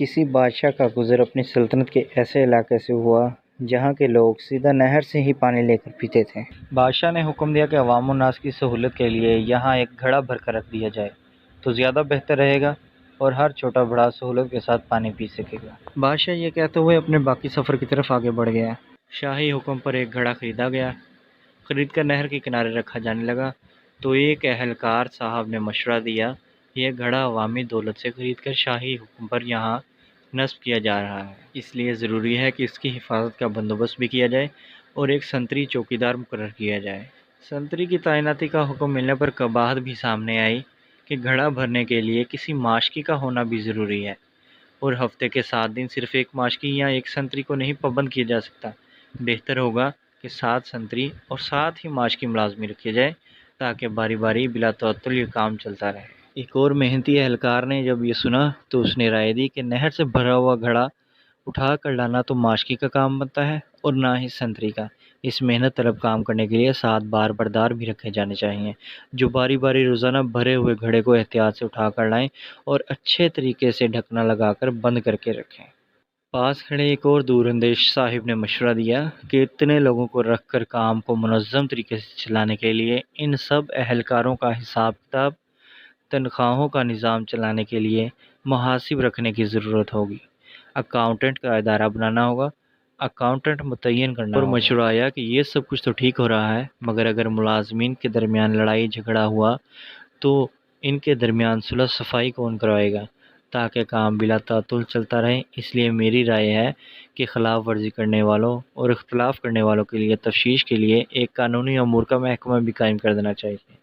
کسی بادشاہ کا گزر اپنی سلطنت کے ایسے علاقے سے ہوا جہاں کے لوگ سیدھا نہر سے ہی پانی لے کر پیتے تھے۔ بادشاہ نے حکم دیا کہ عوام الناس کی سہولت کے لیے یہاں ایک گھڑا بھر کر رکھ دیا جائے تو زیادہ بہتر رہے گا اور ہر چھوٹا بڑا سہولت کے ساتھ پانی پی سکے گا۔ بادشاہ یہ کہتے ہوئے اپنے باقی سفر کی طرف آگے بڑھ گیا۔ شاہی حکم پر ایک گھڑا خریدا گیا۔ خرید کر نہر کے کنارے رکھا جانے لگا تو ایک اہلکار صاحب نے مشورہ دیا، یہ گھڑا عوامی دولت سے خرید کر شاہی حکم پر یہاں نصب کیا جا رہا ہے، اس لیے ضروری ہے کہ اس کی حفاظت کا بندوبست بھی کیا جائے اور ایک سنتری چوکیدار مقرر کیا جائے۔ سنتری کی تعیناتی کا حکم ملنے پر قباحت بھی سامنے آئی کہ گھڑا بھرنے کے لیے کسی ماشکی کا ہونا بھی ضروری ہے اور ہفتے کے 7 دن صرف ایک ماشکی یا ایک سنتری کو نہیں پابند کیا جا سکتا۔ بہتر ہوگا کہ 7 سنتری اور 7 ہی ماشکی ملازمی رکھے جائے تاکہ باری باری بلا تعطل یہ کام چلتا رہے۔ ایک اور محنتی اہلکار نے جب یہ سنا تو اس نے رائے دی کہ نہر سے بھرا ہوا گھڑا اٹھا کر لانا تو ماشکی کا کام بنتا ہے اور نہ ہی سنتری کا۔ اس محنت طلب کام کرنے کے لیے 7 بار بردار بھی رکھے جانے چاہیے جو باری باری روزانہ بھرے ہوئے گھڑے کو احتیاط سے اٹھا کر لائیں اور اچھے طریقے سے ڈھکنا لگا کر بند کر کے رکھیں۔ پاس کھڑے ایک اور دور اندیش صاحب نے مشورہ دیا کہ اتنے لوگوں کو رکھ کر کام کو منظم طریقے سے چلانے کے لیے ان سب اہلکاروں کا حساب کتاب، تنخواہوں کا نظام چلانے کے لیے محاسب رکھنے کی ضرورت ہوگی، اکاؤنٹنٹ کا ادارہ بنانا ہوگا، اکاؤنٹنٹ متعین کرنا ہوگا۔ اور مشورہ آیا کہ یہ سب کچھ تو ٹھیک ہو رہا ہے مگر اگر ملازمین کے درمیان لڑائی جھگڑا ہوا تو ان کے درمیان صلح صفائی کون کروائے گا تاکہ کام بلا تعطل چلتا رہے۔ اس لیے میری رائے ہے کہ خلاف ورزی کرنے والوں اور اختلاف کرنے والوں کے لیے تفتیش کے لیے ایک قانونی امور کا محکمہ بھی قائم کر دینا چاہیے۔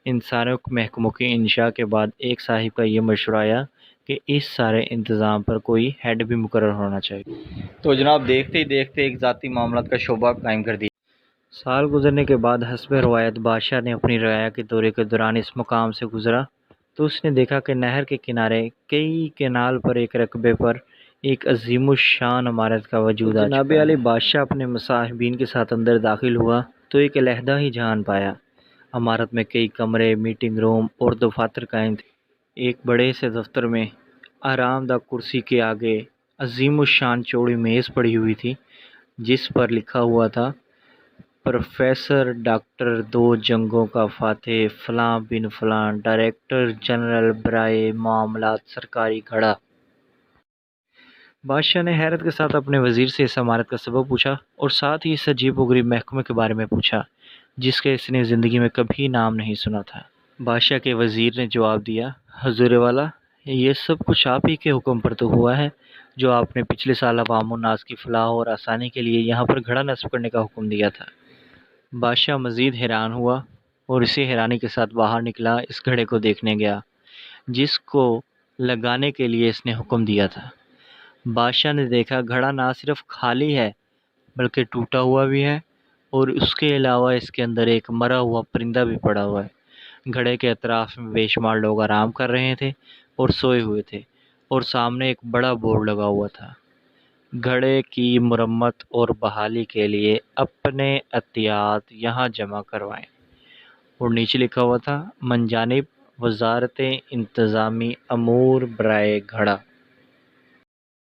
ان سارے محکموں کی انشاء کے بعد ایک صاحب کا یہ مشورہ آیا کہ اس سارے انتظام پر کوئی ہیڈ بھی مقرر ہونا چاہیے۔ تو جناب دیکھتے ہی دیکھتے ایک ذاتی معاملات کا شعبہ قائم کر دیا۔ سال گزرنے کے بعد حسب روایت بادشاہ نے اپنی رعایا کے دورے کے دوران اس مقام سے گزرا تو اس نے دیکھا کہ نہر کے کنارے کئی کینال پر ایک رقبے پر ایک عظیم الشان عمارت کا وجود آ چکا ہے۔ جناب عالی بادشاہ اپنے مصاحبین کے ساتھ اندر داخل ہوا تو ایک علیحدہ ہی جہان پایا۔ عمارت میں کئی کمرے، میٹنگ روم اور دفاتر قائم تھے۔ ایک بڑے سے دفتر میں آرام دہ کرسی کے آگے عظیم الشان چوڑی میز پڑی ہوئی تھی جس پر لکھا ہوا تھا، پروفیسر ڈاکٹر 2 جنگوں کا فاتح فلاں بن فلاں، ڈائریکٹر جنرل برائے معاملات سرکاری گھڑا۔ بادشاہ نے حیرت کے ساتھ اپنے وزیر سے اس عمارت کا سبب پوچھا اور ساتھ ہی اس عجیب و غریب محکمے کے بارے میں پوچھا جس کے اس نے زندگی میں کبھی نام نہیں سنا تھا۔ بادشاہ کے وزیر نے جواب دیا، حضور والا، یہ سب کچھ آپ ہی کے حکم پر تو ہوا ہے جو آپ نے پچھلے سال عوام الناس کی فلاح اور آسانی کے لیے یہاں پر گھڑا نصب کرنے کا حکم دیا تھا۔ بادشاہ مزید حیران ہوا اور اسی حیرانی کے ساتھ باہر نکلا اس گھڑے کو دیکھنے گیا جس کو لگانے کے لیے اس نے حکم دیا تھا۔ بادشاہ نے دیکھا گھڑا نہ صرف خالی ہے بلکہ ٹوٹا ہوا بھی ہے اور اس کے علاوہ اس کے اندر ایک مرا ہوا پرندہ بھی پڑا ہوا ہے۔ گھڑے کے اطراف میں بے شمار لوگ آرام کر رہے تھے اور سوئے ہوئے تھے اور سامنے ایک بڑا بورڈ لگا ہوا تھا، گھڑے کی مرمت اور بحالی کے لیے اپنے عطیات یہاں جمع کروائیں، اور نیچے لکھا ہوا تھا، من جانب وزارت انتظامی امور برائے گھڑا۔